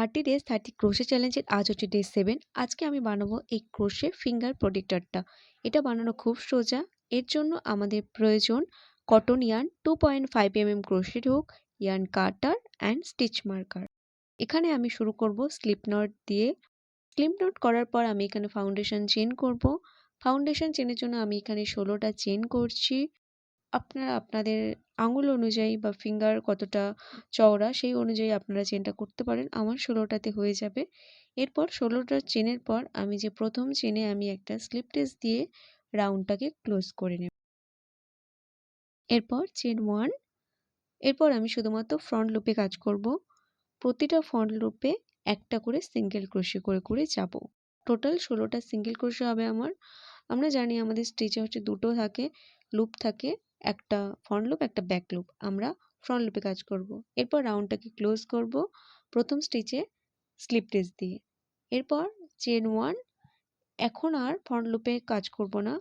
30 days 30 crochet চ্যালেঞ্জের আজ হচ্ছে ডে 7। আজকে আমি বানাবো এই ক্রোশে ফিঙ্গার প্রোটেক্টরটা। এটা বানানো খুব সোজা। এর জন্য আমাদের প্রয়োজন cotton yarn, 2.5 mm crochet hook, yarn cutter and stitch marker. এখানে আমি শুরু করব স্লিপ নট দিয়ে। স্লিপ নট করার পর আমি এখানে ফাউন্ডেশন চেন করব। ফাউন্ডেশন চেনের জন্য আমি এখানে 16টা চেন করছি। আপনারা আপনাদের আঙুল অনুযায়ী বা ফিঙ্গার কতটা চওড়া সেই অনুযায়ী আপনারা চেনটা করতে পারেন। আমার 16টাতে হয়ে যাবে। এরপর 16টা চেনের পর আমি যে প্রথম চেনে আমি একটা স্লিপ টেস দিয়ে রাউন্ডটাকে ক্লোজ করে নেব। এরপর চেন 1। এরপর আমি শুধুমাত্র ফ্রন্ট লুপে কাজ করব। প্রতিটা ফ্রন্ট লুপে একটা করে সিঙ্গেল ক্রোশে করে যাব। টোটাল 16টা সিঙ্গেল ক্রোশে হবে আমার। আমরা জানি আমাদের স্টিচে হচ্ছে দুটো থাকে, লুপ থাকে, একটা ফ্রন্ট লুপ একটা ব্যাক লুপ। আমরা ফ্রন্ট লুপে কাজ করব। এরপর রাউন্ডটাকে ক্লোজ করব প্রথম স্টিচে স্লিপ টেস দিয়ে। এরপর চেন 1। এখন আর ফ্রন্ট লুপে কাজ করব না,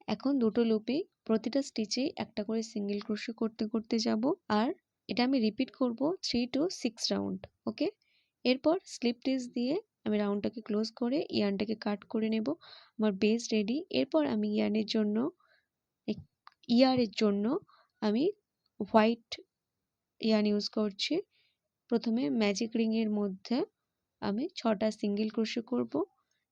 এখন দুটো লুপেই প্রতিটা স্টিচেই একটা করে সিঙ্গেল ক্রোশে করতে যাব। আর এটা আমি রিপিট করব 3 to 6 রাউন্ড। ওকে। এরপর স্লিপ টেস দিয়ে আমি রাউন্ডটাকে ক্লোজ করে ইয়ার্নটাকে কাট করে নেব। আমার বেস রেডি। এরপর আমি ইয়ারের জন্য আমি হোয়াইট ইয়ার্ন ইউজ করছি। প্রথমে ম্যাজিক রিংয়ের মধ্যে আমি 6টা সিঙ্গেল ক্রোশে করব।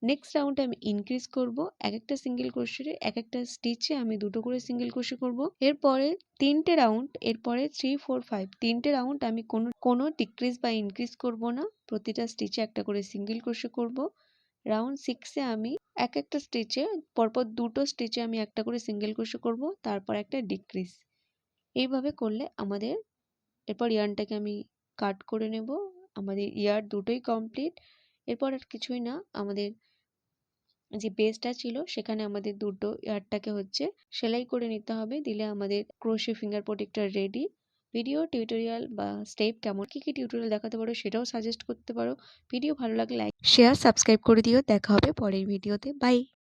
নেক্সট রাউন্ডে আমি ইনক্রিজ করব। এক একটা সিঙ্গেল ক্রোশে এক একটা স্টিচে আমি দুটো করে সিঙ্গেল ক্রোশে করব। এরপরে 3টে রাউন্ড, এরপরে 3, 4, 5 3টে রাউন্ড আমি কোনো ডিক্রিজ বা ইনক্রিজ করব না। প্রতিটা স্টিচে একটা করে সিঙ্গেল ক্রোশে করব। রাউন্ড 6এ আমি এক একটা স্টিচে পরপর দুটো স্টিচে আমি একটা করে সিঙ্গেল ক্রোশে করব, তারপর একটা ডিক্রিজ। এইভাবে করলে আমাদের এরপর ইয়ার্নটাকে আমি কাট করে নেব। আমাদের ইয়ার দুটোই কমপ্লিট। এরপর আর কিছুই না, আমাদের যে বেসটা ছিল সেখানে আমাদের দুটো ইয়ারটাকে হচ্ছে সেলাই করে নিতে হবে। দিলে আমাদের crochet finger protector ready. Video tutorial বা স্টেপ কেমন কী টিউটোরিয়াল দেখাতে পারো সেটাও সাজেস্ট করতে পারো। ভিডিও ভালো লাগলে লাইক শেয়ার সাবস্ক্রাইব করে দিও। দেখা হবে পরের ভিডিওতে। বাই।